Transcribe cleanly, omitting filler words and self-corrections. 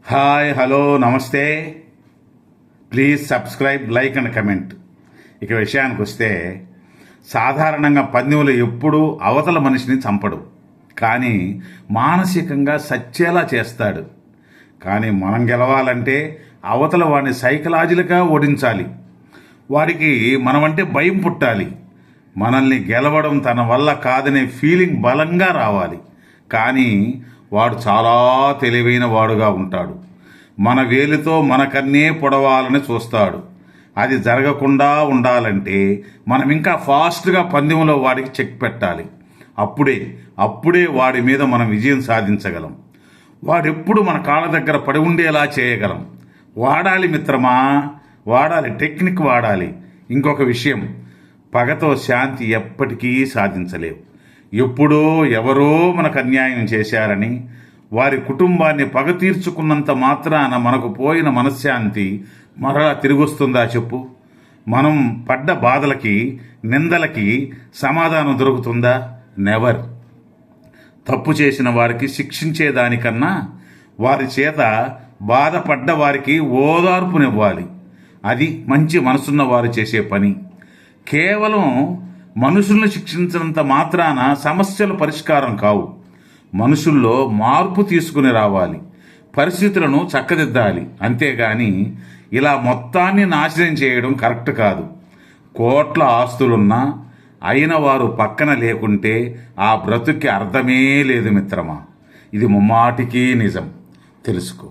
Hi, hello, నమస్తే. Please subscribe, like and comment. ఇక విషయానికి వస్తే, సాధారణంగా పందెములు ఎప్పుడూ అవతల మనిషిని చంపడు, కానీ మానసికంగా సచ్చేలా చేస్తాడు. కానీ మనం గెలవాలంటే అవతల వాడిని సైకలాజికల్గా ఓడించాలి. వాడికి మనమంటే భయం పుట్టాలి. మనల్ని గెలవడం తన వల్ల కాదనే ఫీలింగ్ బలంగా రావాలి. కానీ వాడు చాలా తెలివైన వాడుగా ఉంటాడు. మన వేలితో మనకన్నే పొడవాలని చూస్తాడు. అది జరగకుండా ఉండాలంటే మనం ఇంకా ఫాస్ట్గా పందెంలో వాడికి చెక్ పెట్టాలి. అప్పుడే వాడి మీద మనం విజయం సాధించగలం. వాడెప్పుడు మన కాళ్ళ దగ్గర పడి ఉండేలా చేయగలం. వాడాలి మిత్రమా, వాడాలి, టెక్నిక్ వాడాలి. ఇంకొక విషయం, పగతో శాంతి ఎప్పటికీ సాధించలేవు. ఎప్పుడో ఎవరో మనకు అన్యాయం చేశారని వారి కుటుంబాన్ని పగ తీర్చుకున్నంత మాత్రాన మనకు పోయిన మనశ్శాంతి మరలా తిరిగొస్తుందా చెప్పు? మనం పడ్డ బాధలకి, నిందలకి సమాధానం దొరుకుతుందా? నెవర్. తప్పు చేసిన వారికి శిక్షించేదానికన్నా వారి చేత బాధపడ్డ వారికి ఓదార్పునివ్వాలి. అది మంచి మనసున్న వారు చేసే పని. కేవలం మనుషులను శిక్షించినంత మాత్రాన సమస్యలు పరిష్కారం కావు. మనుషుల్లో మార్పు తీసుకుని రావాలి, పరిస్థితులను చక్కదిద్దాలి. అంతేగాని ఇలా మొత్తాన్ని నాశనం చేయడం కరెక్ట్ కాదు. కోట్ల ఆస్తులున్నా అయిన వారు పక్కన లేకుంటే ఆ బ్రతుక్కి అర్థమే లేదు మిత్రమా. ఇది ముమ్మాటికి నిజం, తెలుసుకో.